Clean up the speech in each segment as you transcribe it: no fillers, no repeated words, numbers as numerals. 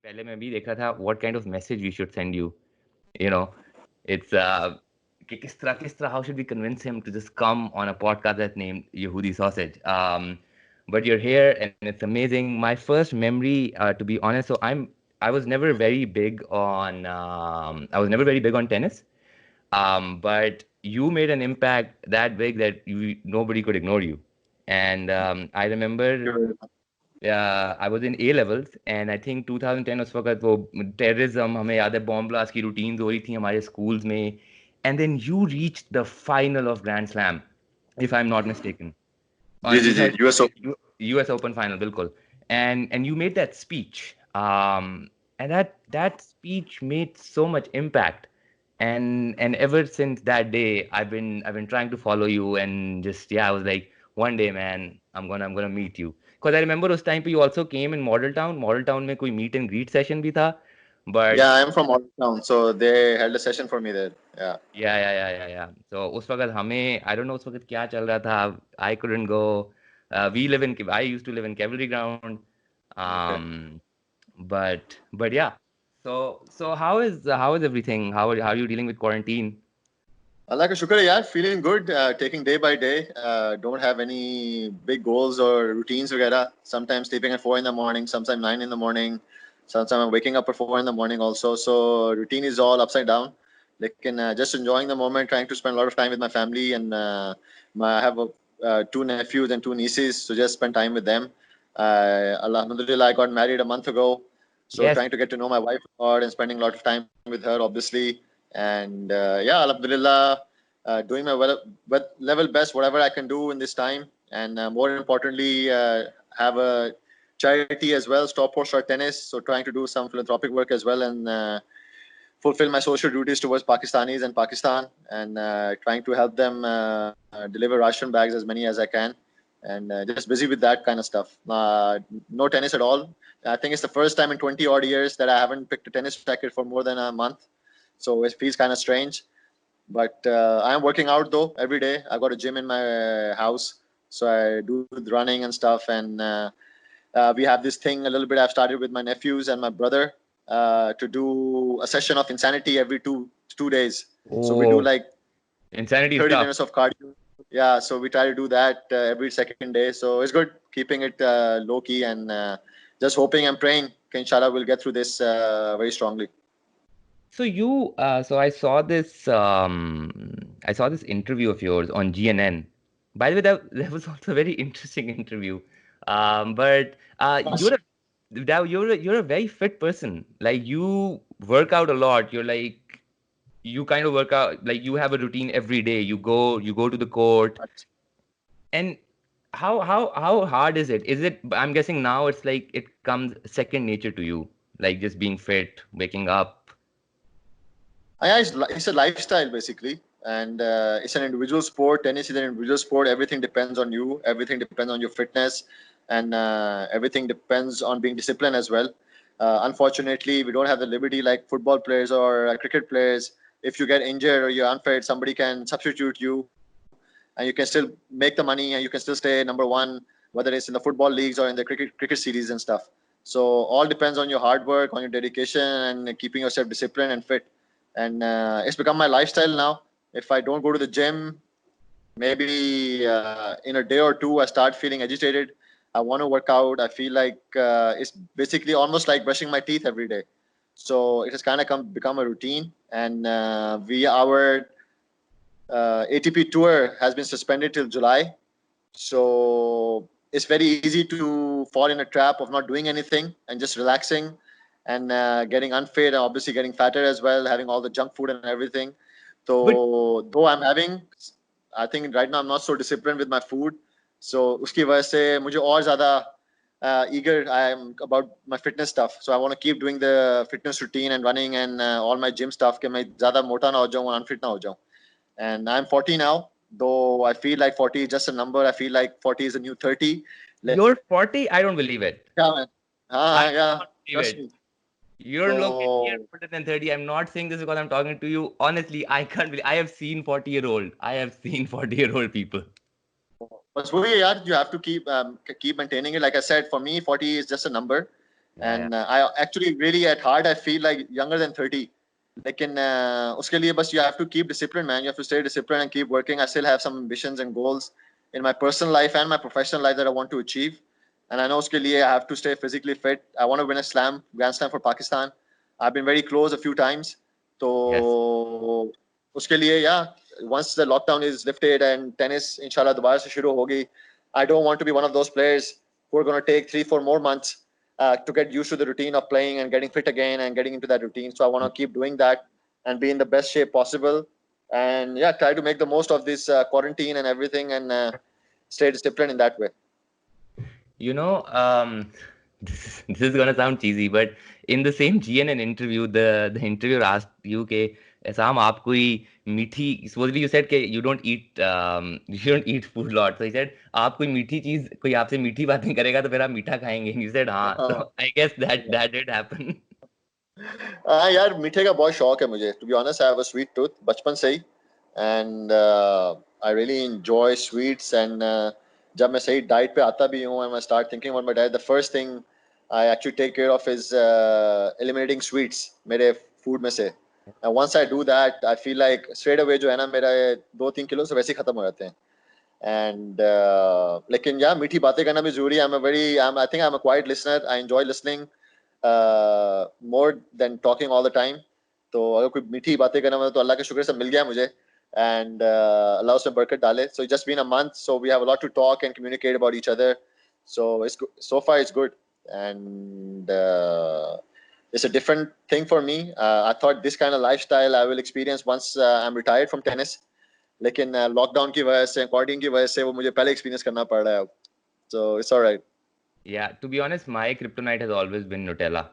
पहले मैं भी देख रहा था what kind of message we should send you. You know, it's कि किस तरह how should we convince him to just come on a podcast that's named Yehudi Sausage. But you're here and it's amazing. My first memory, to be honest, so I was never very big on tennis. But you made an impact that big that nobody could ignore you. And I remember Thank you very much. I was in A levels and I think 2010 उस वक्त वो terrorism हमें याद है bomb blast की routines हो रही थी हमारे schools में and then you reached the final of Grand Slam if I'm not mistaken ji on ji ji 2000 US Open. US Open final बिल्कुल and you made that speech and that speech made so much impact and ever since that day I've been trying to follow you and just I was like one day man I'm gonna meet you because I remember उस time पे you also came in Model Town में कोई meet and greet session भी था Yeah, but I am from Old Town, so they held a session for me there. Yeah. yeah so उस वक्त हमें I don't know उस वक्त क्या चल रहा था I couldn't go I used to live in Cavalry Ground Okay. but yeah so how is everything how are you dealing with quarantine. Allah ka shukar, yeah, feeling good, taking day by day. Don't have any big goals or routines, vagera. Sometimes sleeping at 4 in the morning, sometimes 9 in the morning, sometimes I'm waking up at 4 in the morning also. So routine is all upside down. Like, just enjoying the moment, trying to spend a lot of time with my family, and I have two nephews and two nieces, so just spend time with them. Alhamdulillah, I got married a month ago, so Yes. trying to get to know my wife a lot and spending a lot of time with her, obviously. And yeah, Alhamdulillah, doing my level best, whatever I can do in this time. And more importantly, have a charity as well, Stop Post Short Tennis. So trying to do some philanthropic work as well and fulfill my social duties towards Pakistanis and Pakistan and trying to help them deliver ration bags as many as I can. And just busy with that kind of stuff. No tennis at all. I think it's the first time in 20 odd years that I haven't picked a tennis racket for more than a month. So it feels kind of strange. But I am working out though every day. I got a gym in my house, so I do running and stuff. And we have this thing a little bit. I've started with my nephews and my brother to do a session of insanity every two days. So we do Oh, like insanity 30 stuff. minutes of cardio. Yeah, so we try to do that every second day. So it's good keeping it low key and just hoping and praying. Inshallah, we'll get through this very strongly. So I saw this interview of yours on GNN. By the way, that was also a very interesting interview. But you're a very fit person. Like you work out a lot. You kind of work out like you have a routine every day. You go to the court. And how hard is it? Is it, I'm guessing now it's like it comes second nature to you, like just being fit, waking up. Yeah, it's a lifestyle basically, and it's an individual sport. Tennis is an individual sport. Everything depends on you. Everything depends on your fitness, and everything depends on being disciplined as well. Unfortunately, we don't have the liberty like football players or cricket players. If you get injured or you're unfit, somebody can substitute you, and you can still make the money, and you can still stay number one, whether it's in the football leagues or in the cricket series and stuff. So all depends on your hard work, on your dedication, and keeping yourself disciplined and fit. And it's become my lifestyle now. If I don't go to the gym, maybe in a day or two, I start feeling agitated. I want to work out. I feel like it's basically almost like brushing my teeth every day. So it has kind of become a routine. And our ATP tour has been suspended till July. So it's very easy to fall in a trap of not doing anything and just relaxing and getting unfit and obviously getting fatter as well, having all the junk food and everything. But So though I think right now I'm not so disciplined with my food. So uski wajah se mujhe aur zyada eager I am about my fitness stuff. So I want to keep doing the fitness routine and running and all my gym stuff कि मैं ज़्यादा मोटा ना हो जाऊँ और unfit ना हो जाऊँ. And I'm 40 now, though I feel like 40 is just a number. I feel like 40 is a new 30. you're 40? I don't believe it. Yeah, man. I Yeah, don't believe trust it. me. You're looking you're So, older than 30. I'm not saying this because I'm talking to you. Honestly, I can't believe I have seen 40-year-old. I have seen 40-year-old people. but yeah, you have to keep maintaining it. Like I said, for me, 40 is just a number. and I actually really at heart I feel like younger than 30. लेकिन उसके लिए बस you have to keep discipline, man. You have to stay disciplined and keep working. I still have some ambitions and goals in my personal life and my professional life that I want to achieve. And I know उसके लिए I have to stay physically fit. I want to win a slam, Grand Slam for Pakistan. I've been very close a few times. तो Yes. उसके लिए yeah, once the lockdown is lifted and tennis inshallah दोबारा से शुरू होगी, I don't want to be one of those players who are going to take 3-4 more months to get used to the routine of playing and getting fit again and getting into that routine. So I want to keep doing that and be in the best shape possible. And yeah, try to make the most of this quarantine and everything and stay disciplined in that way. You know, this is gonna sound cheesy, but in the same GNN interview, the interviewer asked you कि Sam, आप कोई मीठी, supposedly you said कि you don't eat food lot. So he said आप कोई मीठी चीज, कोई आपसे मीठी बातें करेगा तो फिर आप मीठा खाएंगे. And you said हाँ. So I guess that did happen. हाँ यार, मीठे का बहुत शौक है मुझे. To be honest, I have a sweet tooth बचपन से ही, and I really enjoy sweets. And जब मैं सही डाइट पे आता भी हूँ and I start thinking about my diet, the first thing I actually take care of is eliminating sweets मेरे food में से. And once I do that, I feel like straight away जो है ना, मेरा 2-3 किलो से वैसे ही खत्म हो जाते हैं. And लेकिन यार मीठी बातें करना भी जरूरी है. I think I'm a quiet listener. I enjoy listening more than talking all the time. तो अगर कोई मीठी बातें करना हो तो अल्लाह के शुक्र से मिल गया मुझे, and अल्लाह उसमें बरकत डाले. So it's just been a month, so we have a lot to talk and communicate about each other. So so far it's good, and it's a different thing for me. I thought this kind of lifestyle I will experience once I'm retired from tennis. लेकिन lockdown की वजह से, quarantine की वजह से वो मुझे पहले एक्सपीरियंस करना पड़ रहा है अब. So it's all right. Yeah, to be honest, my kryptonite has always been Nutella.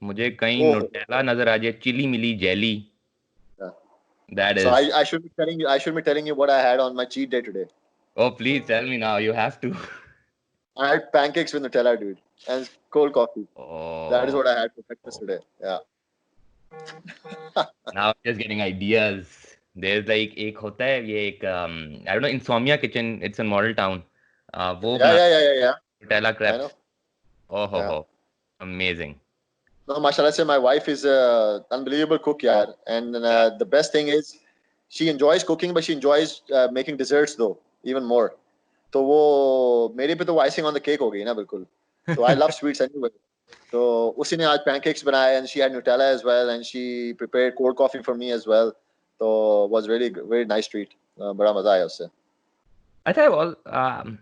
मुझे कहीं Oh. Nutella नजर आ जाए, चिली मिली jelly. Yeah. That So is. I should be telling you what I had on my cheat day today. Oh, please tell me now. You have to. I had pancakes with Nutella, dude, and cold coffee. That is Oh. what I had for breakfast today. Yeah. Now I'm just getting ideas. There's like एक होता है ये एक I don't know, Insomnia Kitchen. It's in Model Town. वो Yeah. Nutella I crepes. know. Oh ho Yeah. ho. Amazing. No, mashallah say my wife is a unbelievable cook, yaar. And the best thing is she enjoys cooking, but she enjoys making desserts though, even more. तो वो मेरे पे तो icing on the cake हो गई ना बिल्कुल. So I love sweets anyway. तो उसी ने आज pancakes बनाए, and she had Nutella as well, and she prepared cold coffee for me as well. So it was really very nice treat. बड़ा मजा आया उससे. I thought all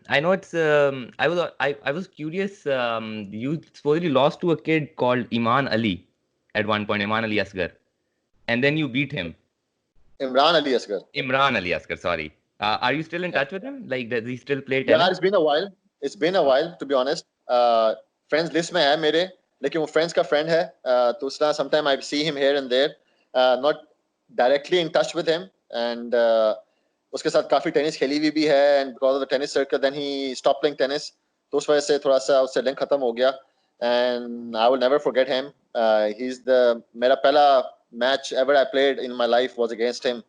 I know it's I was curious, you supposedly lost to a kid called Iman Ali at one point, Iman Ali Asghar, and then you beat him. Imran Ali Asghar. Imran Ali Asghar, sorry. Are you still in touch with him? Like, does he still play Yeah, tennis? it's been a while. It's been a while, to be honest. Friends list में है मेरे, लेकिन वो friends का friend है. तो उसका sometime I see him here and there. Not directly in touch with him. And उसके साथ काफी tennis खेली हुई भी है. And because of the tennis circle, then he stopped playing tennis. तो उस वजह से थोड़ा सा उससे link खत्म हो गया. And I will never forget him. मेरा पहला match ever I played in my life was against him.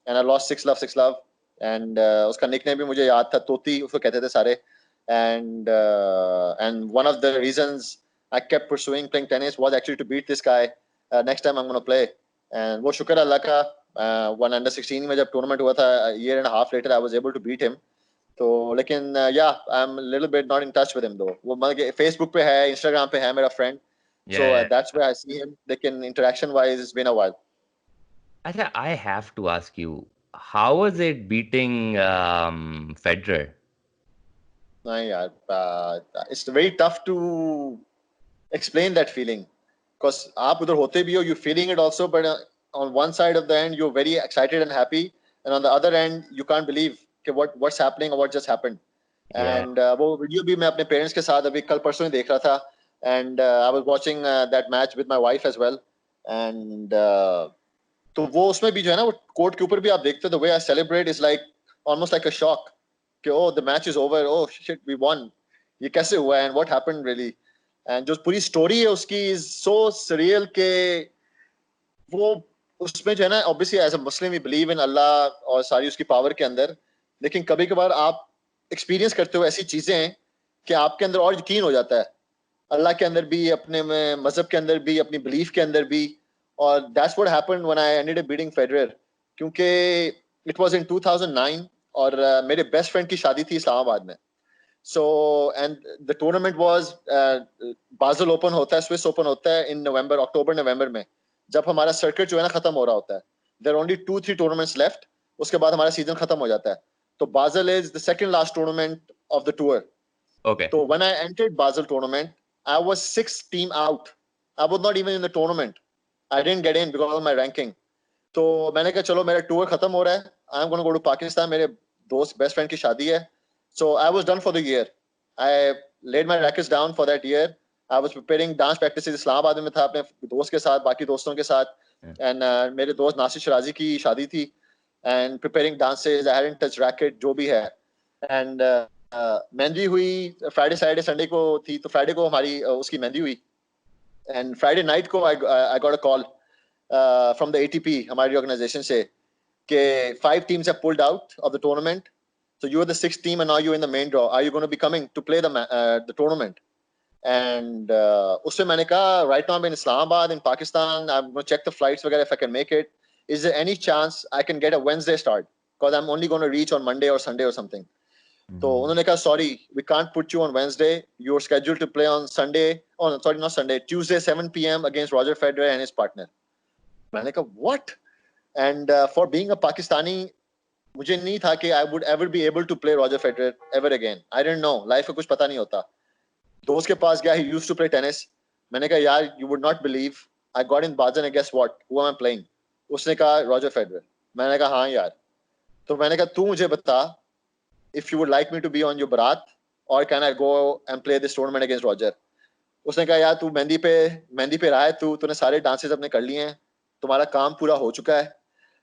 And I lost 6-love. And उसका nickname भी मुझे याद था, तोती उसको कहते थे सारे. And one of the reasons I kept pursuing playing tennis was actually to beat this guy next time I'm going to play. And वो शुक्र अल्लाह का, one under 16 में जब tournament हुआ था, a year and a half later I was able to beat him. तो लेकिन yeah, I'm a little bit not in touch with him though. वो मतलब Facebook पे है, Instagram पे है मेरा friend. So Yeah. that's where I see him. लेकिन interaction wise it's been a while. I have to ask you, how was it beating Federer? नहीं यार, it's very tough to explain that feeling, because आप उधर होते भी हो, you feeling it also, but on one side of the end you're very excited and happy, and on the other end you can't believe कि what's happening or what just happened. Yeah. And वो video भी मैं अपने parents के साथ अभी कल परसों ही देख रहा था, and I was watching that match with my wife as well. And तो वो उसमें भी जो है ना, वो कोर्ट के ऊपर भी आप देखते हो, the way I celebrate is like almost like a shock कि oh the match is over, oh shit we won, ये कैसे हुआ and what happened really. And जो पूरी स्टोरी है उसकी is so surreal के वो उसमें जो है ना, obviously as a Muslim we believe in Allah और सारी उसकी पावर के अंदर, लेकिन कभी कभार आप एक्सपीरियंस करते हो ऐसी चीजें कि आपके अंदर और यकीन हो जाता है अल्लाह के अंदर भी, अपने में मजहब के अंदर भी, अपनी बिलीफ के अंदर भी. और that's what happened when I ended up beating Federer. क्योंकि इट वाज इन 2009 और मेरे बेस्ट फ्रेंड की शादी थी इस्लामाबाद में. So and the tournament was बाजल ओपन होता है, स्विस ओपन होता है इन नवंबर, अक्टूबर नवंबर में, जब हमारा सर्किट जो है ना खत्म हो रहा होता है. देयर ओनली 2-3 टूर्नामेंट्स लेफ्ट, उसके बाद हमारा सीजन खत्म हो जाता है. तो बाजल is the second last tournament of the tour. Okay. So when I entered Basel tournament, I was 6th team out. I was not even in the tournament. I didn't get in because of my ranking. तो मैंने कहा चलो मेरा tour खत्म हो रहा है. I am going to go to Pakistan. मेरे दोस्त बेस्ट फ्रेंड की शादी है. So I was done for the year. I laid my rackets down for that year. I was preparing dance practices. Islamabad में था अपने दोस्त के साथ, बाकी दोस्तों के साथ. And मेरे दोस्त नासिर शराजी की शादी थी. And preparing dances. I hadn't touched racket, जो भी है. And मेहंदी हुई फ्राइडे सैटरडे संडे को थी. तो फ्राइडे को हमारी उसकी मेहंदी हुई. एंड फ्राइडे नाइट को I got a call from the ATP, हमारी ऑर्गेनाइजेशन से, कि 5 teams have pulled out of the tournament. So you are the 6th team and now you're in the main draw. Are you going to be coming to play the tournament? And उससे मैंने कहा right now I'm in Islamabad in Pakistan. I'm going to check the flights वगैरह if I can make it. Is there any chance I can get a Wednesday start? Because I'm only going to reach on Monday or Sunday or something. तो उन्होंने कहा sorry, we can't put you on Wednesday. You're scheduled to play on Sunday. Oh, no, sorry, not Sunday. Tuesday 7 p.m. against Roger Federer and his partner. मैंने कहा what? And for being a Pakistani, मुझे नहीं था कि I would ever be able to play Roger Federer ever again. I didn't know. Life का कुछ पता नहीं होता. दोस्त के पास गया, he used to play tennis. मैंने कहा यार you would not believe. I got in Basel and guess what? Who am I playing? उसने कहा Roger Federer. मैंने कहा हाँ यार. तो मैंने कहा तू मुझे बता, if you would like me to be on your barat or can I go and play this tournament against Roger? उसने कहा यार तू मेहंदी पे रहा है, तूने सारे डांसेस अपने कर लिए हैं, तुम्हारा काम पूरा हो चुका है,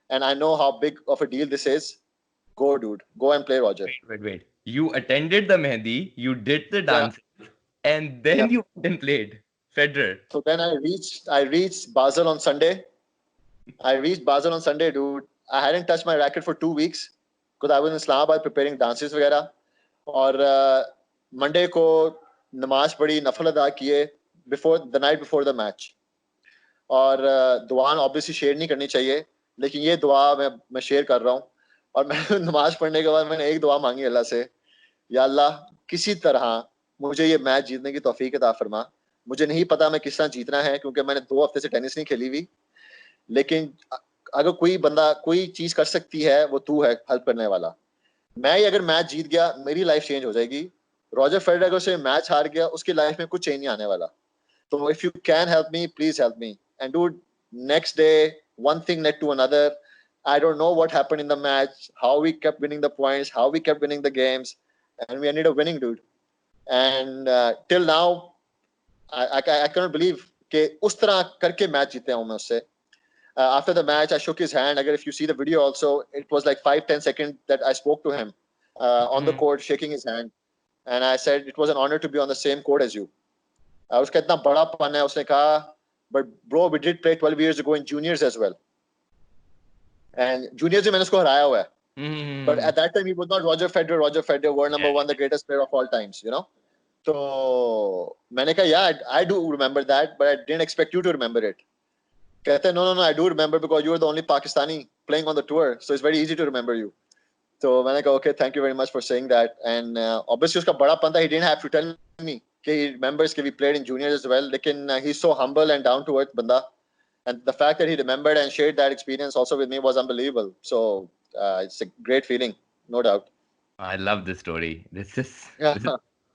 and I know how big of a deal this is. Go dude, go and play Roger. Wait. You attended the Mehndi, you did the Yeah. dance, and then you went and played Federer. So then I reached Basel on Sunday. Dude. I hadn't touched my racket for 2 weeks because I was in Islamabad preparing dances वगैरह. और Monday को नमाज पढ़ी, नफल अदा किए the night before the match. और दुआ ऑब्वियसली शेयर नहीं करनी चाहिए, लेकिन ये दुआ मैं शेयर कर रहा हूँ. और मैं नमाज पढ़ने के बाद मैंने एक दुआ मांगी अल्लाह से, या अल्लाह किसी तरह मुझे ये मैच जीतने की तौफीक अता फरमा. मुझे नहीं पता मैं किस तरह जीतना है क्योंकि मैंने 2 हफ्ते से टेनिस नहीं खेली हुई, लेकिन अगर कोई बंदा कोई चीज कर सकती है वो तू है हेल्प करने वाला. मैं अगर मैच जीत गया मेरी लाइफ चेंज हो जाएगी. रॉजर फेडरर अगर से मैच हार गया उसकी लाइफ में कुछ चेंज नहीं आने वाला. तो if you can help me please help me. And dude, next day one thing led to another. I don't know what happened in the match, how we kept winning the points, how we kept winning the games, and we ended up winning, dude. And till now I cannot believe कि उस तरह करके match जीते हूं मैं उससे. After the match, I shook his hand. Again, if you see the video also, it was like 5-10 seconds that I spoke to him on the court, shaking his hand. And I said, it was an honor to be on the same court as you. उसका इतना बड़ा पन है, उसने कहा, but bro, we did play 12 years ago in juniors as well. And juniors में मैंने उसको हराया हुआ है. But at that time, he was not Roger Federer, world number 1, the greatest player of all times, you know. So मैंने कहा, yeah, I do remember that, but I didn't expect you to remember it. कहते no, I do remember because you are the only Pakistani playing on the tour, so it's very easy to remember you. So मैंने कहा okay, thank you very much for saying that. And obviously उसका बड़ा पन था, he didn't have to tell me कि he remembers कि we played in juniors as well. लेकिन he's so humble and down to earth बंदा, and the fact that he remembered and shared that experience also with me was unbelievable. So it's a great feeling, no doubt. I love this story. This is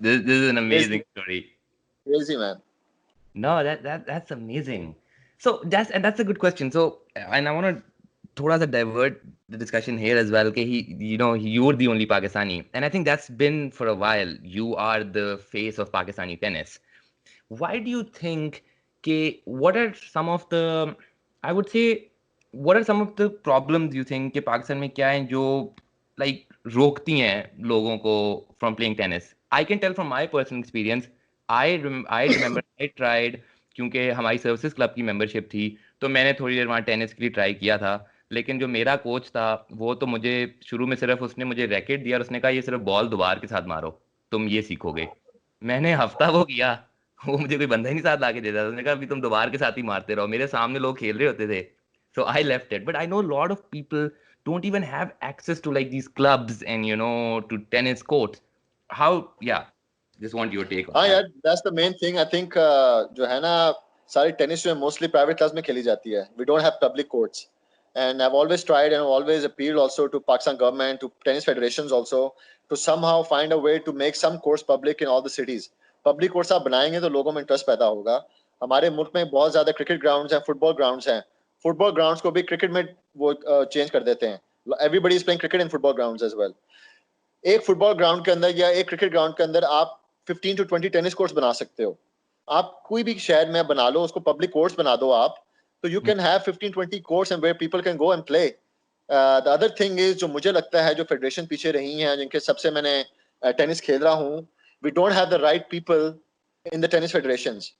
an amazing story. Crazy man. No, that's amazing. So that's a good question. So, and I want to थोड़ा सा divert the discussion here as well. कि you're the only Pakistani, and I think that's been for a while. You are the face of Pakistani tennis. Why do you think what are some of the, I would say, what are some of the problems you think कि पाकिस्तान में क्या है जो like रोकती हैं लोगों को from playing tennis? I can tell from my personal experience. I remember I tried, क्योंकि हमारी सर्विसेज क्लब की मेंबरशिप थी, तो मैंने थोड़ी देर वहाँ टेनिस के लिए ट्राई किया था. लेकिन जो मेरा कोच था वो तो मुझे शुरू में सिर्फ उसने मुझे रैकेट दिया और उसने कहा ये सिर्फ बॉल दोबार के साथ मारो, तुम ये सीखोगे. मैंने हफ्ता वो किया वो मुझे कोई बंदा ही नहीं साथ लाके देता था, उसने कहा अभी तुम दोबार के साथ ही मारते रहो, मेरे सामने लोग खेल रहे होते थे, so I left it. But I know a lot of people don't even have access to like these clubs and to tennis courts. How, yeah, just want your take on हाँ यार, that. That's the main thing I think. जो है ना, सारी tennis जो है mostly private class में खेली जाती है। We don't have public courts, and I've always tried and I've always appealed also to Pakistan government, to tennis federations also, to somehow find a way to make some courts public in all the cities. Public courts आप बनाएंगे तो लोगों में interest पैदा होगा। हमारे मुल्क में बहुत ज्यादा क्रिकेट ग्राउंड्स हैं, फुटबॉल ग्राउंड्स हैं। फुटबॉल ग्राउंड्स को भी क्रिकेट में वो चेंज कर देते हैं। Everybody is playing cricket in football grounds as well. एक फुटबॉल ग्राउंड के अंदर या एक क्रिकेट ग्राउंड के अंदर आप 15 to 20 टेनिस कोर्ट्स बना सकते हो। आप कोई भी शहर में बना लो, उसको पब्लिक कोर्ट्स बना दो आप, तो you can have 15-20 courts and where people can go and play. The other thing is, जो मुझे लगता है जो फेडरेशन पीछे रही हैं, जिनके सबसे मैंने टेनिस खेल रहा हूँ, we don't have the right people in the tennis federations.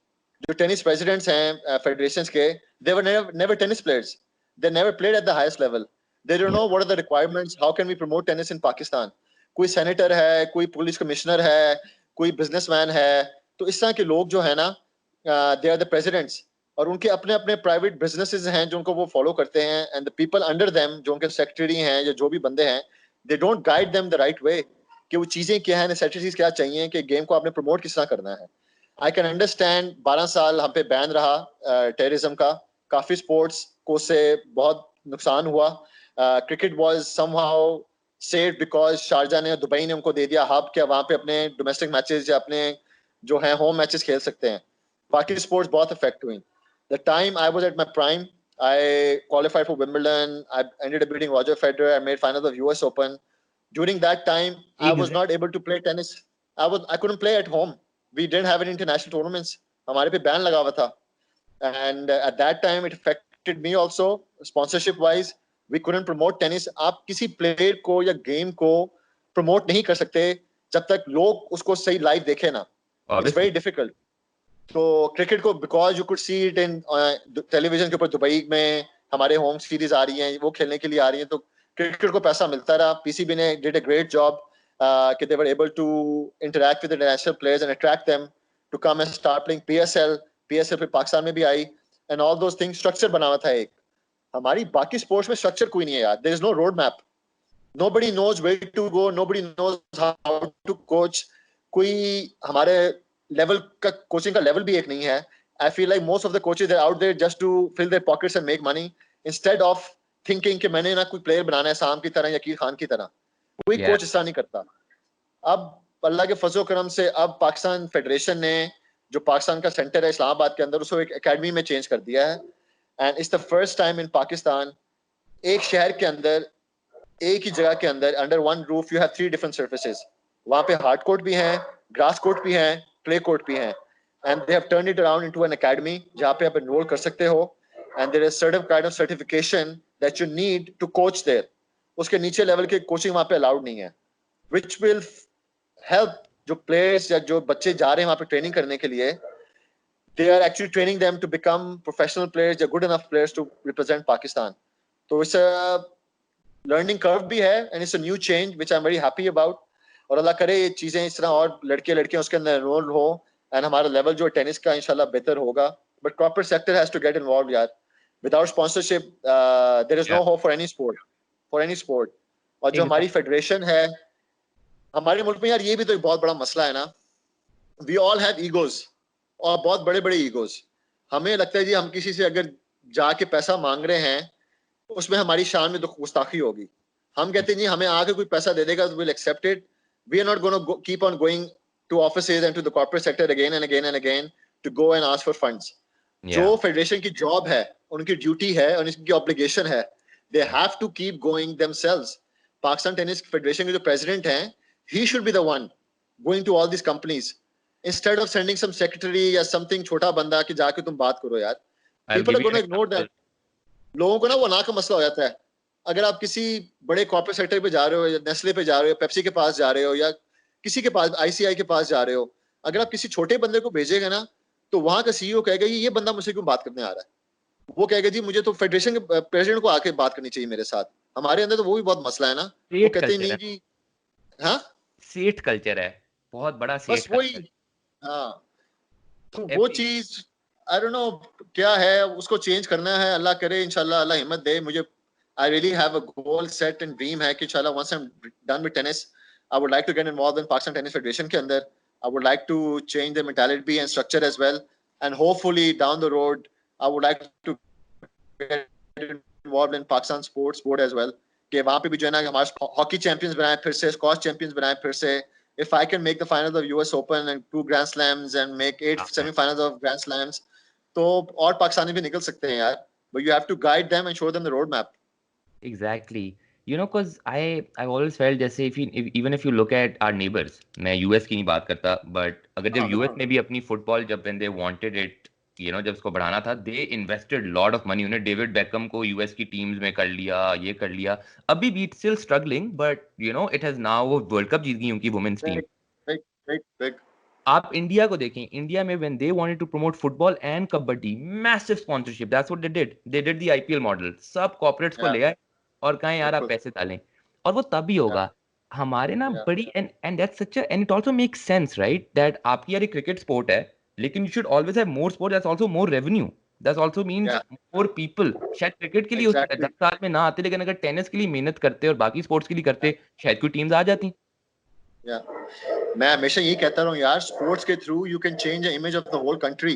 जो टेनिस प्रेसिडेंट्स हैं फेडरेशंस के, they were never tennis players, they never played at the highest level, they don't know Yeah. What are the requirements, how can we promote tennis in Pakistan. कोई senator है, कोई police commissioner है, कोई businessman है, तो इस तरह के लोग जो है ना, दे आर द प्रेसिडेंट्स, और उनके अपने अपने प्राइवेट बिजनेसेस हैं जो उनको वो फॉलो करते हैं, and the people under them, जो उनके सेक्रेटरी हैं या जो भी बंदे हैं, they don't guide them the right way कि वो चीजें क्या है, नेसेसिटीज क्या चाहिए, कि गेम को आपने प्रमोट किस तरह करना है। आई कैन अंडरस्टैंड 12 साल हम पे बैन रहा टेररिज्म का, काफी स्पोर्ट्स को से बहुत नुकसान हुआ। Cricket was somehow safe because Sharjah ने, दुबई ने उनको दे दिया हब, क्या वहां पे अपने डोमेस्टिक मैचेस या अपने जो है होम मैचेस खेल सकते हैं। बाकी स्पोर्ट्स बहुत अफेक्ट हुई। The time I was at my prime, I qualified for Wimbledon. I ended up beating Roger Federer. I made finals of US Open. During that time, I was Exactly. not able to play tennis. I couldn't play at home. We didn't have any international tournaments. हमारे पे ban लगा हुआ था, and at that time it affected me also sponsorship wise. We couldn't promote tennis. आप किसी player को या game को प्रमोट नहीं कर सकते जब तक लोग उसको सही लाइव देखे ना। It's Obviously. Very difficult. तो क्रिकेट को, because you could see it in television के ऊपर, दुबई में हमारे होम सीरीज आ रही हैं, वो खेलने के लिए आ रही हैं, तो क्रिकेट को पैसा मिलता रहा। पीसीबी ने डिड अ ग्रेट जॉब कि they were able to interact with international players and attract them to come and start playing PSL. PSL फिर पाकिस्तान में भी आई, and all those things, structure बना हुआ था एक। हमारी बाकी स्पोर्ट्स में स्ट्रक्चर कोई नहीं है यार। There is no road map, nobody knows where to go, nobody knows how to coach. कोई हमारे लेवल का कोचिंग का लेवल भी एक नहीं है। I feel like most of the coaches are out there just to fill their pockets and make money instead of thinking कि मैंने ना कोई प्लेयर बनाना है साम की तरह या कीर खान की तरह। कोई Yeah. कोच ऐसा नहीं करता। अब अल्लाह के फजल करम से अब पाकिस्तान फेडरेशन ने, जो पाकिस्तान का सेंटर है इस्लामाबाद के अंदर, उसको एक एकेडमी में चेंज कर दिया है। And it's the first time in Pakistan, एक शहर के अंदर, एक ही जगह के अंदर, under one roof you have 3 different surfaces. वहां पे हार्ड कोर्ट भी हैं, ग्रास कोर्ट भी हैं, क्ले कोर्ट भी हैं, and they have turn it around into an academy जहां पे आप एनरोल कर सकते हो, and there is certain kind of certification that you need to coach there. उसके नीचे लेवल की कोचिंग वहां पे अलाउड नहीं है, व्हिच विल हेल्प जो प्लेयर्स या जो बच्चे जा रहे हैं वहां पे ट्रेनिंग करने के लिए, they are actually training them to become professional players या good enough players to represent Pakistan. तो इस लर्निंग कर्व भी है, and it's a new change which I am very happy about. और अल्लाह करे ये चीजें इस तरह और लड़के लड़कियां उसके अंदर एनरोल हो, एंड हमारा लेवल जो टेनिस का इंशाल्लाह बेहतर होगा। But corporate sector has to get involve यार। Without sponsorship there is Yeah. No hope for any sport, for any sport. और जो हमारी Exactly. फेडरेशन है हमारे मुल्क में यार, ये भी तो एक बहुत बड़ा मसला है ना। वी ऑल हैव ईगोज, और बहुत बड़े बड़े ईगोज। हमें लगता है जी हम किसी से अगर जाके पैसा मांग रहे हैं, उसमें हमारी शान में तो गुस्ताखी होगी। हम कहते हैं जी हमें आके कोई पैसा दे देगा तो will accept it. We are not gonna keep on going to offices and to the corporate sector again and again and again to go and ask for funds. जो Yeah. फेडरेशन की जॉब है, उनकी duty है और उनकी obligation है, they have to keep going themselves. Pakistan tennis federation के जो प्रेसिडेंट हैं, he should be the one going to all this companies instead of sending some secretary या समथिंग छोटा बंदा कि जाके तुम बात करो यार। I'll people give are you an gonna ignore that. example. लोगों को ना वो ना का मसला हो जाता है। अगर आप किसी बड़े कॉर्पोरेट सेक्टर पे जा रहे हो, या नेस्ले पे जा रहे हो, पेप्सी के पास जा रहे हो, या किसी के पास आईसीआई के पास जा रहे हो, अगर आप किसी छोटे बंदे को भेजेगा ना, तो वहां का सीईओ कहेगा ये बंदा मुझसे क्यों बात करने आ रहा है। वो कहेगा जी मुझे तो फेडरेशन के प्रेसिडेंट को आके बात करनी चाहिए मेरे साथ। हमारे अंदर तो वो भी बहुत मसला है ना। वो सेठ कहते हैं कल्चर नहीं है, जी। हाँ, सेठ कल्चर है, बहुत बड़ा बस सेठ वही। कल्चर। हाँ, तो वो चीज आई डोंट नो क्या है, उसको चेंज करना है, अल्लाह करे इंशाल्लाह, अल्लाह हिम्मत दे मुझे. I really have a goal set and dream है कि इंशाल्लाह once I'm done with tennis, I would like to get involved in Pakistan Tennis Federation के अंदर. I would like to change the mentality and structure as well, and hopefully down the road I would like to get involved in Pakistan sports board as well. कि वहाँ पे भी जो है ना हमारे हॉकी चैंपियंस बनाए फिर से, स्क्वॉश चैंपियंस बनाए फिर से. If I can make the finals of US Open and 2 Grand Slams and make 8 semi-finals of Grand Slams, तो और पाकिस्तानी भी निकल सकते हैं यार. But you have to guide them and show them the roadmap. Exactly. You know, because I've always felt जैसे even if you look at our neighbors, मैं US की नहीं बात करता, but अगर जब यूएस ने भी अपनी फुटबॉल जब when they wanted it, जब उसको बढ़ाना था, they invested lot of money. उन्हें डेविड बेकम को यूएस की टीम्स में कर लिया, ये कर लिया. अभी भी still struggling, but it has now वो वर्ल्ड कप जीत गई उनकी वुमेन्स टीम. Big. आप इंडिया को देखें, इंडिया में when they wanted to promote football and kabaddi, massive sponsorship, that's what they did the IPL model, सब corporates को Yeah, ले आए और कहें यार आप बिल्कुल. पैसे डालें, और वो तभी Yeah, होगा. हमारे ना yeah, बड़ी and that's such a, and it also makes sense, right, that आपकी यार एक क्रिकेट स्पोर्ट है, लेकिन you should always have more sport, that's also more revenue, that also means yeah, more people. शायद क्रिकेट के लिए उस 10 exactly. साल में ना आते, लेकिन अगर टेनिस के लिए मेहनत करते और बाकी स्पोर्ट्स के लिए करते, शायद कोई टीम्स आ जाती. Yeah. मैं हमेशा यही कहता हूँ यार, स्पोर्ट्स के through you can change the image of the whole country.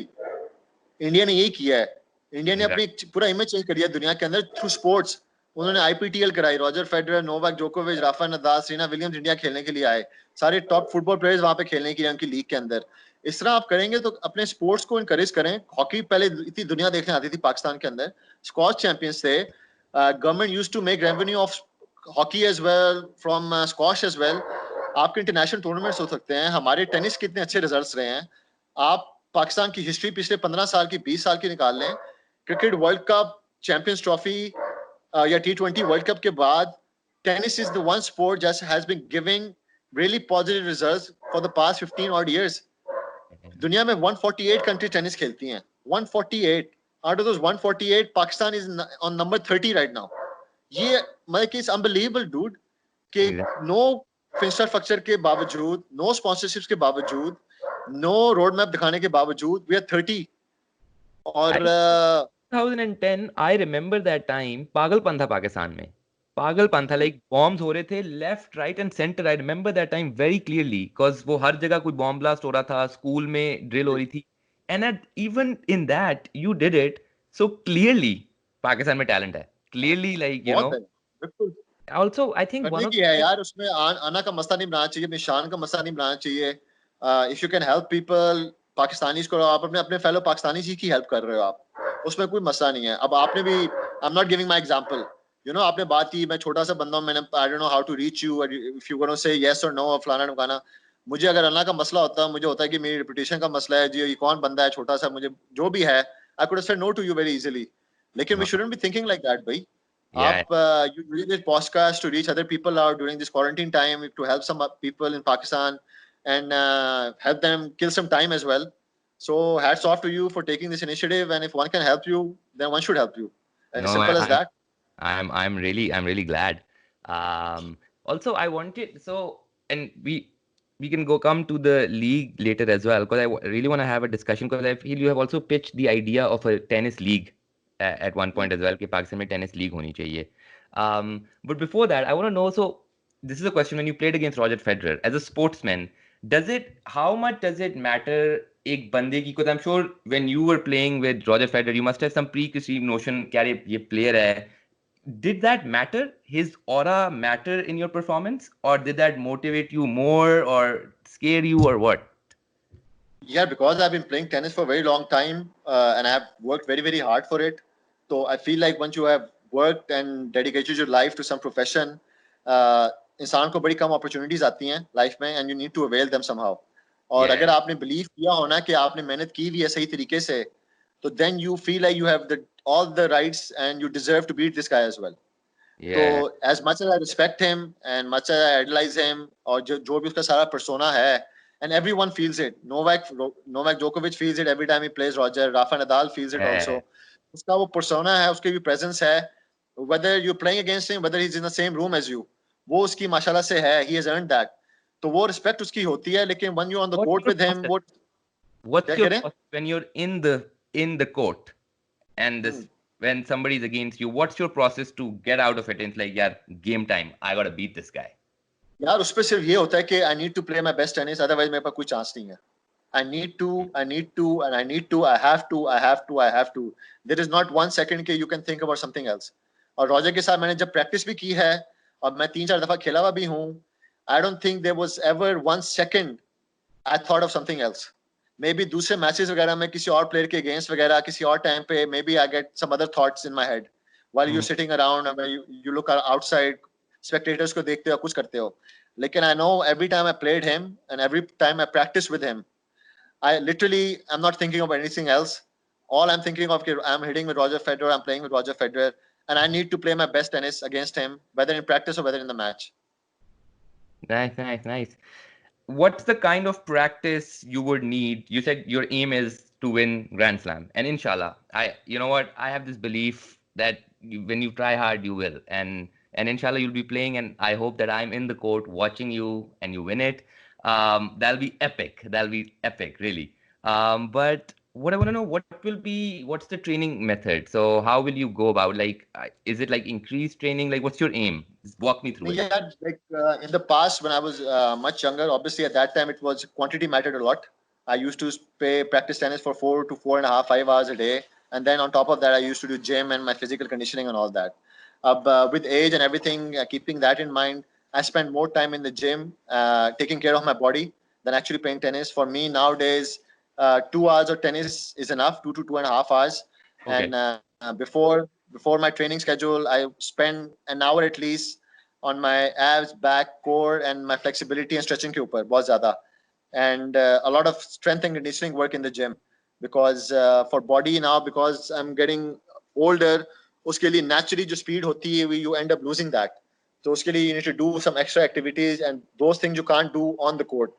India ने यही किया है. इंडिया ने अपनी पूरा इमेज चेंज कर दिया दुनिया के अंदर थ्रू स्पोर्ट्स. उन्होंने आईपीटीएल कराई, रॉजर फेडरर, नोवाक जोकोविच, Rafael Nadal, Serena Williams India खेलने के लिए आए. सारे टॉप फुटबॉल प्लेयर्स वहां पे खेलने के लिए उनकी लीग के अंदर. इस तरह आप करेंगे तो अपने स्पोर्ट्स को इनकरेज करें. हॉकी पहले इतनी दुनिया देखने आती थी पाकिस्तान के अंदर, स्क्वॉश चैंपियंस थे. Government used to make revenue of hockey as well, from squash as well. आपके इंटरनेशनल टूर्नामेंट्स हो सकते हैं. हमारे टेनिस के इतने अच्छे रिजल्ट्स रहे हैं. आप पाकिस्तान की हिस्ट्री पिछले 15 साल की, 20 साल की निकाल लें. Cricket world cup, champions trophy या T20 वर्ल्ड कप के बाद tennis is the one sport just has been giving really positive results for the past 15 odd years. दुनिया में 148 कंट्री टेनिस खेलती हैं. 148. Out of those 148, Pakistan is on number 30 right now. ये मतलब कि it's unbelievable, dude. कि no infrastructure के बावजूद, नो स्पॉन्सरशिप्स के बावजूद, नो रोड मैप दिखाने के बावजूद, वी आर 30. और 2010 I remember that time पागलपन था पाकिस्तान में. पागलपन था, लाइक बॉम्ब्स हो रहे थे left right and centre. I remember that time very clearly, because वो हर जगह कोई बॉम्ब ब्लास्ट हो रहा था, स्कूल में ड्रिल हो रही थी, and even in that you did it so clearly. Pakistan में टैलेंट है क्लियरली, लाइक बहुत है, बिल्कुल. ऑल्सो आई थिंक करने की है यार, उसमें आना का मसला नहीं बनाना चाहिए, निशान का मसला नहीं बनाना चाहिए. If you can help people, Pakistanis को, आप अपने अपने फेलो पाकिस्तानी ही की हेल्प कर रहे हो आप, उसमें कोई मसला नहीं है. अब आपने भी, I am not giving my example, आपने बात की मैं छोटा सा बंदा हूं, मैंने I don't know how to reach you, if you gonna say yes और नो और फलाना ढमकाना. मुझे अगर अल्लाह का मसला होता, मुझे होता है कि मेरी रेपुटेशन का मसला है जी, ये कौन बंदा है छोटा सा, मुझे जो भी है, I could have said no to you very easily. लेकिन we shouldn't be thinking like that भाई. Up, you do this podcast to reach other people out during this quarantine time, to help some people in Pakistan and help them kill some time as well. So hats off to you for taking this initiative, and if one can help you, then one should help you. As simple as that. I'm really glad. Also I wanted, so, and we can come to the league later as well, because I really want to have a discussion, because I feel you have also pitched the idea of a tennis league at one point as well, कि पाकिस्तान में tennis league होनी चाहिए. But before that, I want to know, so this is a question, when you played against Roger Federer as a sportsman, how much does it matter एक बंदे की, because I'm sure when you were playing with Roger Federer, you must have some preconceived notion क्या ये player है. Did that matter? His aura matter in your performance, or did that motivate you more or scare you, or what? Yeah, because I've been playing tennis for a very long time, and I have worked very, very hard for it. So I feel like once you have worked and dedicated your life to some profession, इंसान को बड़ी कम opportunities आती हैं life में, and you need to avail them somehow. और अगर आपने believe किया हो ना कि आपने मेहनत की भी है सही तरीके से, तो then you feel like you have all the rights and you deserve to beat this guy as well. So as much as I respect him and much as I idolize him, और जो भी उसका सारा persona है, and everyone feels it. Novak Djokovic feels it every time he plays Roger. Rafa Nadal feels it also. उसका वो persona है, उसकी भी presence है. Whether you're playing against him, whether he's in the same room as you, वो उसकी माशाल्लाह से है. He has earned that. तो वो respect उसकी होती है. लेकिन when you're on the court with him, What's क्या your करें? when you're in the court and Hmm. this when somebody's against you, what's your process to get out of it? And it's like, yeah, game time. I gotta beat this guy. यार उस पर सिर्फ ये होता है कि I need to play my best tennis, otherwise मेरे पास कोई चांस नहीं है. I have to. There is not 1 second कि you can think about something else. और रॉजर के साथ मैंने जब प्रैक्टिस भी की है और मैं 3-4 दफा खेला हुआ भी हूँ, I don't think there was ever 1 second I thought of something else. May be दूसरे मैचेस वगैरह में किसी और प्लेयर के अगेंस्ट वगैरह किसी और टाइम पे may be I get some other thoughts in my head while you Mhm. Sitting around, you look outside, spectators को देखते हो कुछ करते हो. लेकिन I know every time I played him and every time I practice with him, I literally am not thinking of anything else. All I'm thinking of, I'm hitting with Roger Federer, I'm playing with Roger Federer, and I need to play my best tennis against him, whether in practice or whether in the match. Nice, nice, nice. What's the kind of practice you would need? You said your aim is to win Grand Slam, and inshallah, you know what? I have this belief that when you try hard, you will, and inshallah, you'll be playing, and I hope that I'm in the court watching you and you win it. That'll be epic. That'll be epic, really. But what I want to know, what's the training method? So how will you go about? Like, is it like increased training? Like, what's your aim? Just walk me through it. Yeah, like in the past when I was much younger, obviously at that time it was quantity mattered a lot. I used to play practice tennis for 4 to 4.5, 5 hours a day, and then on top of that, I used to do gym and my physical conditioning and all that. With age and everything, keeping that in mind, I spend more time in the gym, taking care of my body than actually playing tennis. For me nowadays, 2 hours of tennis is enough, 2 to 2.5 hours, and Okay. before my training schedule, I spend an hour at least on my abs, back, core, and my flexibility and stretching के ऊपर बहुत ज़्यादा, and a lot of strength and conditioning work in the gym because for body now, because I'm getting older, उसके लिए naturally जो speed होती है you end up losing that. So उसके लिए you need to do some extra activities, and those things you can't do on the court.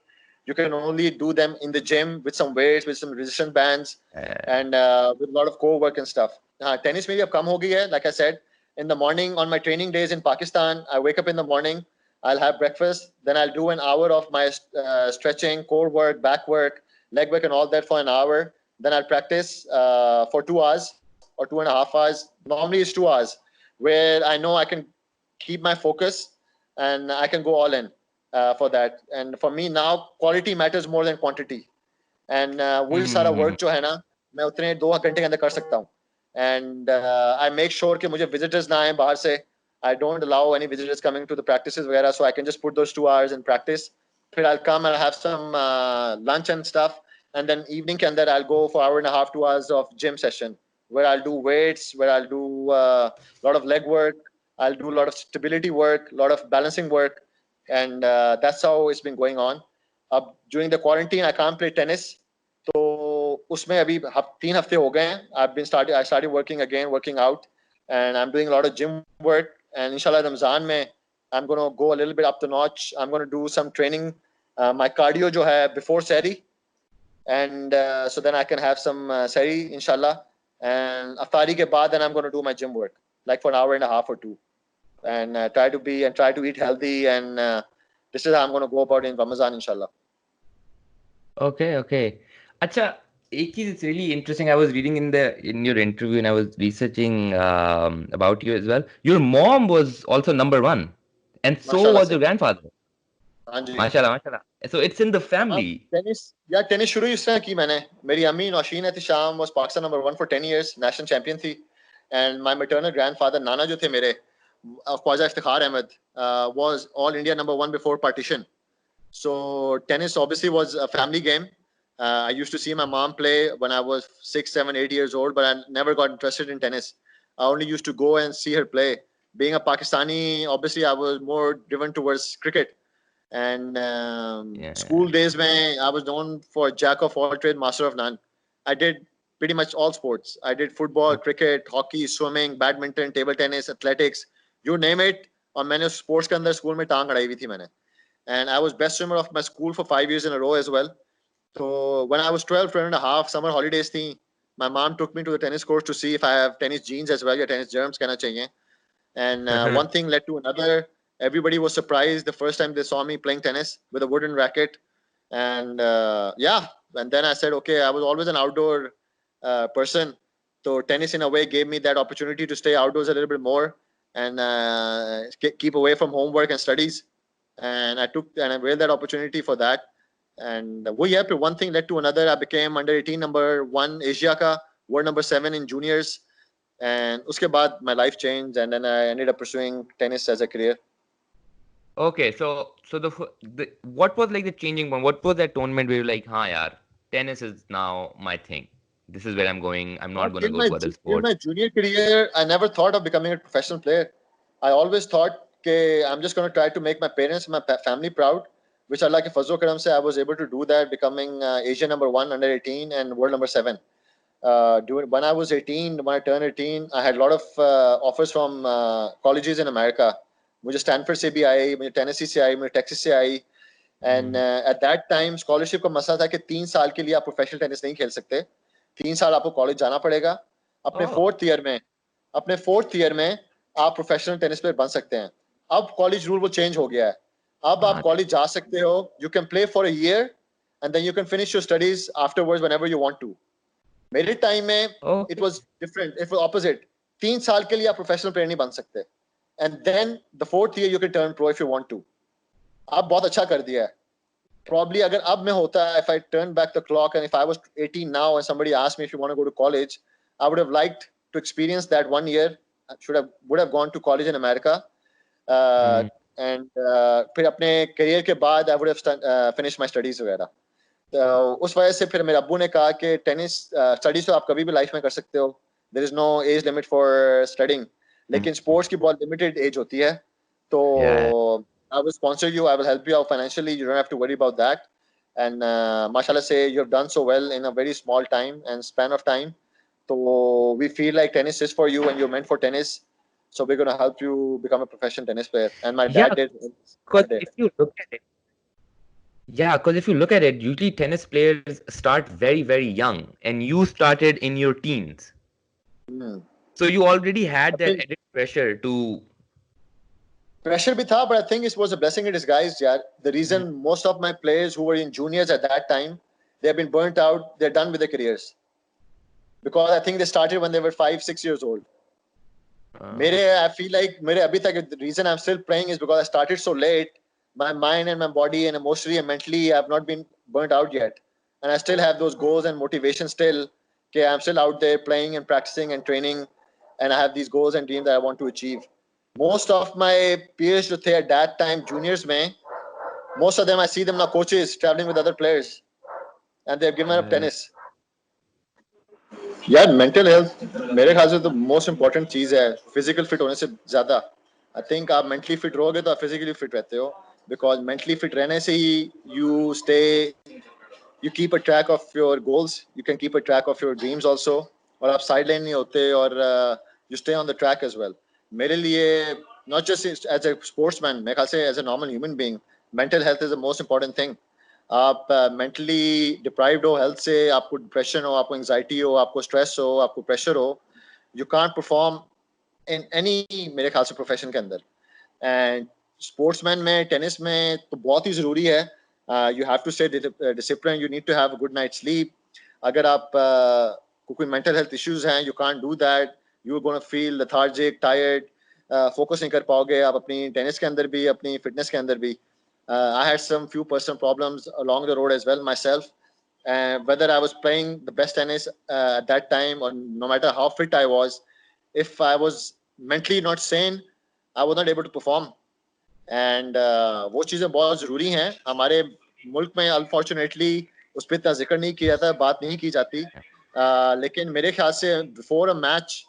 You can only do them in the gym with some weights, with some resistance bands, Uh, and with a lot of core work and stuff. Tennis में भी अब कम हो गई है, like I said. In the morning on my training days in Pakistan, I wake up in the morning, I'll have breakfast, then I'll do an hour of my stretching, core work, back work, leg work, and all that for an hour. Then I'll practice for 2 hours or 2.5 hours. Normally it's 2 hours, where I know I can keep my focus and I can go all in for that. And for me now, quality matters more than quantity. And वही सारा mhm. Work जो है ना, मैं उतने 2 घंटे के अंदर कर सकता हूँ. And I make sure कि मुझे visitors ना आए बाहर से. I don't allow any visitors coming to the practices वगैरह, so I can just put those 2 hours in practice. फिर I'll come and I'll have some lunch and stuff, and then evening के अंदर I'll go for hour and a half, 2 hours of gym session where I'll do weights, where I'll do a lot of leg work, I'll do a lot of stability work, a lot of balancing work, and that's how it's been going on. During the quarantine, I can't play tennis. तो उसमें अभी 3 हफ्ते हो गए हैं. I started working again, working out, and I'm doing a lot of gym work. And inshallah, Ramzan में I'm gonna go a little bit up the notch. I'm gonna do some training, my cardio जो है before Sehri, and so then I can have some Sehri inshallah. And Aftari के बाद then I'm gonna do my gym work like for an hour and a half or two, and try to eat healthy. And this is how I'm gonna go about in Ramadan inshallah. Okay, okay. Acha, एक चीज it's really interesting. I was reading in your interview and I was researching about you as well. Your mom was also number one, and so माशाल्लाह was से. your grandfather. हाँ जी. Mashallah, mashallah. So it's in the हाँ, family. Tennis शुरू इस तरह की मैंने. मेरी अम्मी Nausheen Ehtisham was Pakistan number 1 for 10 years, national champion थी. And my maternal grandfather नाना जो थे मेरे, Khwaja Iftikhar Ahmad, was all India number 1 before partition. So tennis obviously was a family game. I used to see my mom play when I was 6, 7, 8 years old, but I never got interested in tennis. I only used to go and see her play. Being a Pakistani, obviously I was more driven towards cricket. And school Yeah. days when I was known for jack of all trades, master of none. I did pretty much all sports. I did football, cricket, hockey, swimming, badminton, table tennis, athletics, you name it. और मैंने sports के अंदर school में टांग अड़ाई हुई थी मैंने. And I was best swimmer of my school for 5 years in a row as well. So when I was 12, 12 and a half, summer holidays थी, my mom took me to the tennis course to see if I have tennis genes as well, या tennis germs कहना चाहिए. And one thing led to another. Everybody was surprised the first time they saw me playing tennis with a wooden racket. And yeah, And then I said, okay, I was always an outdoor person. So tennis in a way gave me that opportunity to stay outdoors a little bit more and keep away from homework and studies. And I availed that opportunity for that. And one thing led to another. I became under 18 number 1 Asia ka, world number 7 in juniors. And uske baad my life changed, and then I ended up pursuing tennis as a career. Okay, so the what was like the changing point? What was that tournament where you're like, "Ha, yaar, tennis is now my thing. This is where I'm going. I'm not gonna go to other In sports." my junior career, I never thought of becoming a professional player. I always thought, okay, I'm just going to try to make my parents, my family proud, which I like a Fazlo Karam say, I was able to do that, becoming Asia number 1 under 18 and world number 7. When I was 18, when I turned 18, I had a lot of offers from colleges in America. मुझे Stanford से भी आई, मुझे Tennessee से आई, मुझे Texas से आई. And at that time scholarship का मसला था कि 3 साल के लिए आप प्रोफेशनल टेनिस नहीं खेल सकते. 3 साल आपको कॉलेज जाना पड़ेगा. अपने Oh, फोर्थ ईयर में आप प्रोफेशनल टेनिस प्लेयर बन सकते हैं. अब कॉलेज रूल वो चेंज हो गया है. अब आप कॉलेज जा सकते हो. You can play for a year and then you can finish your studies afterwards whenever you want to. मेरे टाइम में it okay. Was different. It was opposite. 3 साल के लिए आप प्रोफेशनल प्लेयर नहीं बन सकते. And then the fourth year you can turn pro if you want to. आप बहुत अच्छा कर दिया है. Probably अगर अब मैं होता, if I turn back the clock and if I was 18 now and somebody asked me if you want to go to college, I would have liked to experience that 1 year. I would have gone to college in America, uh, Hmm. and फिर अपने career के बाद I would have finished my studies वगैरह. तो उस वजह से फिर मेरे अब्बू ने कहा कि टेनिस स्टडीज तो आप कभी भी लाइफ में कर सकते हो. There is no age limit for studying. लेकिन स्पोर्ट्स की बहुत लिमिटेड एज होती है. तो Yeah. I will sponsor you. I will help you out financially. You don't have to worry about that. And mashallah say you have done so well in a very small time and span of time. So we feel like tennis is for you and you're meant for tennis. So we're going to help you become a professional tennis player. And my Yeah, dad did. because I did. if you look at it, yeah, because if you look at it, usually tennis players start very, very young, and you started in your teens. Hmm. So you already I had that think added pressure to. pressure bhi tha, but I think it was a blessing in disguise. Yeah, the Mhm. reason most of my players who were in juniors at that time, they have been burnt out. They're done with their careers because I think they started when they were 5, 6 years old. I feel like the reason I'm still playing is because I started so late. My mind and my body and emotionally and mentally have not been burnt out yet, and I still have those goals and motivation still. Okay, I'm still out there playing and practicing and training, and I have these goals and dreams that I want to achieve. Most of my peers who at that time, juniors, most of them I see them now coaches traveling with other players, and they've given up Uh, tennis. यार mental health मेरे ख्याल से तो most important चीज है physical fit होने से ज्यादा. आई थिंक आप मेंटली फिट रहोगे तो आप फिजिकली फिट रहते हो. बिकॉज मेंटली फिट रहने से ही you stay you keep a track of your goals. You can keep a track of your dreams also. और आप साइड लाइन नहीं होते और you stay on the track as well. मेरे लिए not just as a sportsman, मेरे ख्याल से as a normal human being mental health is the most important thing. आप मेंटली डिप्राइव्ड हो हेल्थ से, आपको डिप्रेशन हो, आपको एंजाइटी हो, आपको स्ट्रेस हो, आपको प्रेशर हो, you can't perform in any मेरे ख्याल से प्रोफेशन के अंदर. एंड स्पोर्ट्समैन में टेनिस में तो बहुत ही ज़रूरी है. You have to stay discipline. You need to have a good night sleep. अगर आप को कोई मेंटल हेल्थ इश्यूज हैं, you can't do that. You are gonna feel lethargic, tired, focus नहीं कर पाओगे आप अपनी टेनिस के अंदर भी, अपनी फिटनेस के अंदर भी. I had some few personal problems along the road as well myself. Whether I was playing the best tennis at that time or no matter how fit I was, if I was mentally not sane, I was not able to perform. And वो चीज़ें बहुत ज़रूरी हैं. हमारे मुल्क में unfortunately उस पर इतना जिक्र नहीं किया जाता, बात नहीं की जाती. लेकिन मेरे ख्याल से before a match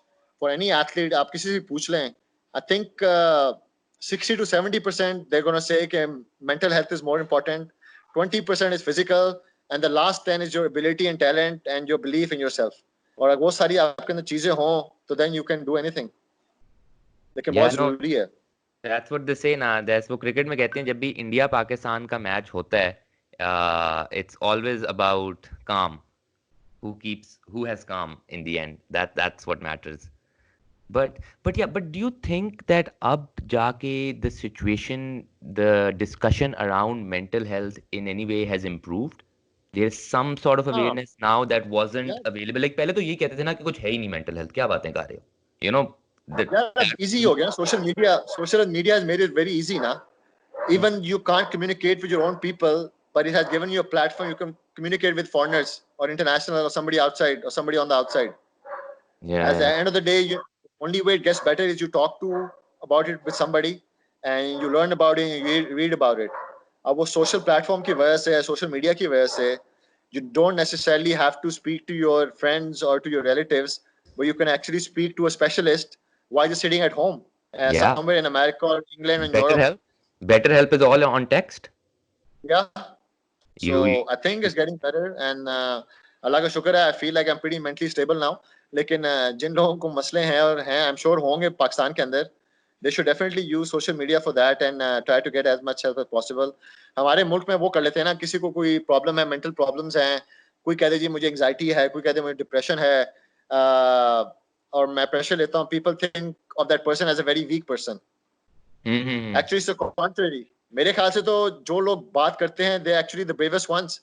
for any athlete आप किसी से पूछ लें, I think 60 to 70% they're going to say that mental health is more important. 20% is physical, and the last 10 is your ability and talent and your belief in yourself. और अगर वो सारी आपके अंदर चीजें हों तो then you can do anything. लेकिन yeah, बहुत no, जरूरी है. that's what they say ना. That's वो क्रिकेट में कहते हैं जब भी इंडिया पाकिस्तान का मैच होता है, it's always about calm. Who has calm in the end. That's what matters. But yeah, but do you think that ab jaake the situation, the discussion around mental health in any way has improved? There is some sort of हाँ awareness now that यार, wasn't available. Like पहले तो ये कहते थे ना कि कुछ है ही नहीं mental health, क्या बातें कर रहे हो? You know, that, यार इजी हो गया. Social media has made it very easy ना. Even you can't communicate with your own people, but it has given you a platform. You can communicate with foreigners or international or somebody outside or somebody on the outside. At the yeah, end of the day, you, only way it gets better is you talk to about it with somebody and you learn about it and you read about it. अब वो social platform की वजह से, social media की वजह से, you don't necessarily have to speak to your friends or to your relatives, but you can actually speak to a specialist while you're sitting at home, yeah. somewhere in America or England and Better Europe. help. Better help is all on text. Yeah. You So I think it's getting better and अल्लाह का शुक्र है. I feel like I'm pretty mentally stable now. लेकिन जिन लोगों को मसले हैं और हैं I'm sure होंगे पाकिस्तान के अंदर, they should definitely use social media for that and try to get as much help as possible. हमारे मुल्क में वो कर लेते हैं ना, किसी को कोई प्रॉब्लम है, मेंटल प्रॉब्लम्स हैं, कोई कह दे जी मुझे एंग्जाइटी है, कोई कह दे मुझे डिप्रेशन है, और मैं प्रेशर लेता हूँ. People think of that person as a very weak person. mm-hmm. Actually, it's the contrary. मेरे ख्याल से तो जो लोग बात करते हैं, they actually the bravest ones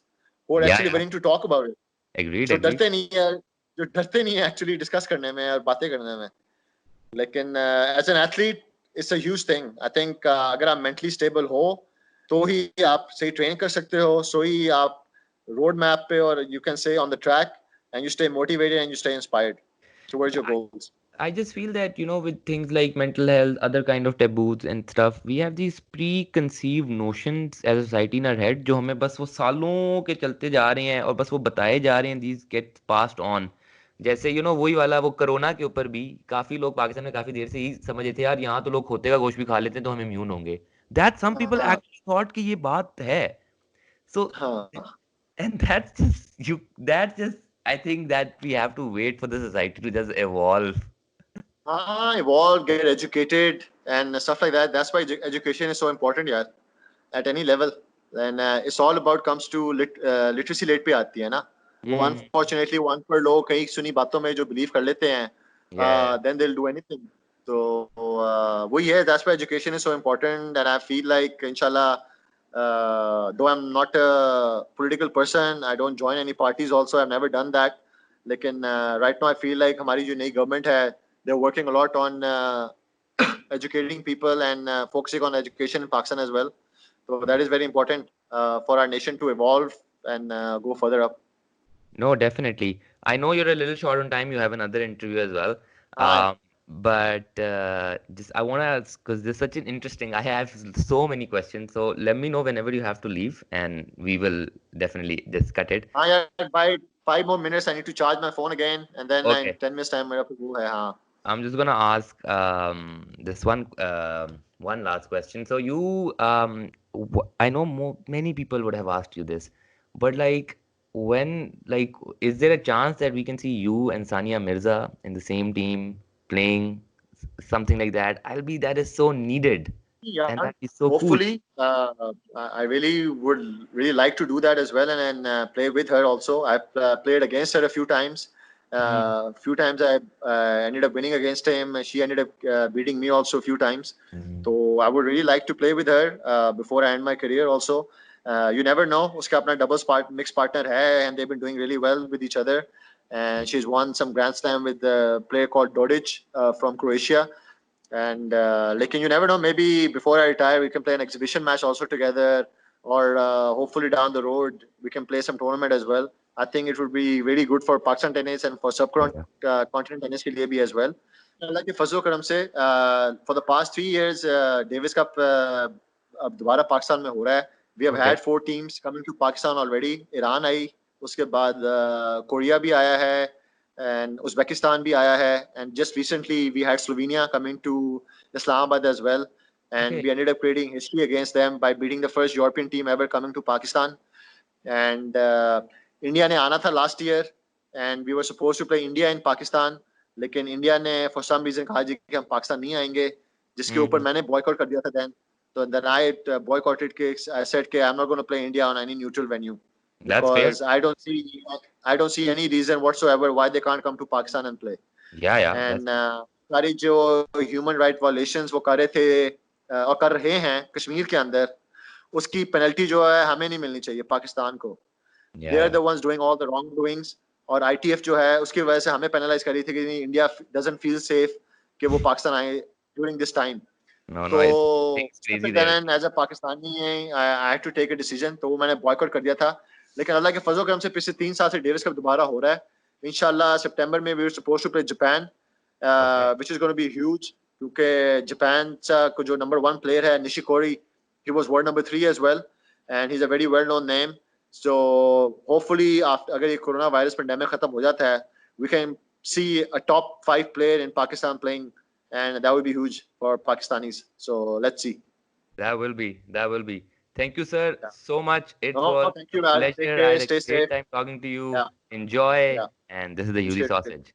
who are Yeah, actually yeah. willing to talk about it. Agreed, जो agreed. डरते नहीं है, जो डरते नहीं है actually discuss करने में और बातें करने में. लेकिन as an athlete, it's a huge thing. I think अगर आप mentally stable हो, तो ही आप सही ट्रेन कर सकते हो, सो ही आप रोड मैप पे और you can say on the track and you stay motivated and you stay inspired towards your goals. I just feel that, with things like mental health, other kind of taboos and stuff, we have these preconceived notions as a society in our head जो हमें बस वो सालों के चलते जा रहे हैं और बस वो बताए जा रहे हैं, these get passed on. जैसे वही वाला वो कोरोना के ऊपर भी काफी लोग पाकिस्तान में काफी देर से ही समझ रहे थे यार यहाँ तो लोग खोते का गोश्त भी खा लेते हैं तो हम इम्यून होंगे. That some people हाँ actually thought कि ये बात है. So हाँ and that's just I think that we have to wait for the society to just evolve. evolve, get educated, and stuff like that. That's why education is so important, yeah, at any level. And it's all about comes to literacy rate पे आती है ना. वो Mm, unfortunately one पर लोग कहीं सुनी बातों में जो believe कर लेते हैं, yeah. then they'll do anything. So वही है. That's why education is so important, and I feel like inshallah, though I'm not a political person, I don't join any parties. Also, I've never done that. लेकिन right now I feel like हमारी जो नई government है, they're working a lot on educating people and focusing on education in Pakistan as well. So that is very important for our nation to evolve and go further up. No, definitely. I know you're a little short on time. You have another interview as well. हाँ But just I want to ask because this is such an interesting. I have so many questions. So let me know whenever you have to leave, and we will definitely just cut it. हाँ यार, by 5 more minutes I need to charge my phone again, and then in Okay. 10 minutes time मेरा वो है. हाँ I'm just gonna ask this one last question. So I know many people would have asked you this, but like is there a chance that we can see you and Sania Mirza in the same team playing something like that? That is so needed, and yeah, that is so cool. hopefully I really would really like to do that as well, and play with her also. I've played against her a few times. Mm, Few times I ended up winning against him. She ended up beating me also a few times. mm. So I would really like to play with her before I end my career also. You never know. उसका अपना mixed partner है, and they've been doing really well with each other. And she's won some Grand Slam with a player called Dodic from Croatia. And like you never know, maybe before I retire we can play an exhibition match also together, or hopefully down the road we can play some tournament as well. I think it would be really good for Pakistan tennis and for Yeah. subcontinent tennis के लिए भी as well. अल्लाह के फजल करम से for the past 3 years Davis Cup अब दोबारा पाकिस्तान में हो रहा है. We have Okay. had 4 teams coming to Pakistan already. Iran आई, उसके बाद कोरिया भी आया है, and Uzbekistan bhi aaya hai, and just recently we had Slovenia coming to Islamabad as well, and Okay. we ended up creating history against them by beating the first European team ever coming to Pakistan. And India ne aana tha last year, and we were supposed to play India in Pakistan, लेकिन India ने for some reason कहा जी कि हम पाकिस्तान नहीं आएंगे, जिसके ऊपर Mhm. मैंने boycott कर दिया था then. So then I boycotted के I said कि I'm not going to play India on any neutral venue That's fair. because I don't see any reason whatsoever why they can't come to Pakistan and play. Yeah, yeah. And सारी जो human right violations वो कर रहे थे और कर रहे हैं कश्मीर के अंदर, उसकी पेनल्टी जो है हमें नहीं मिलनी चाहिए पाकिस्तान को. they are Yeah. the ones doing all the wrongdoings. और ITF जो है उसकी वजह से हमें पेनलाइज करी थी कि नहीं, इंडिया doesn't feel safe कि वो पाकिस्तान आए during this time. No, no, तो things step crazy it there. then as a Pakistani I had to take a decision, तो वो मैंने boycott कर दिया था. लेकिन अल्लाह के फजल करम से पिछले 3 साल से डेविस कप दोबारा हो रहा है. इंशाल्लाह सितंबर में we were supposed to play Japan, Okay. which is going to be huge क्योंकि जापान का जो number 1 player है Nishikori, he was world number 3 as well and he's a very well known name. So hopefully after अगर ये corona virus pandemic खत्म हो जाता है, we can see a top 5 player in Pakistan playing and that would be huge for Pakistanis. So let's see. That will be. That will be. Thank you, sir, Yeah. so much. It Oh, was thank a you, man. Take pleasure. I care. had a Stay great safe. time talking to you. Yeah. Enjoy. Yeah. And this is the Yuri Appreciate it. Sausage.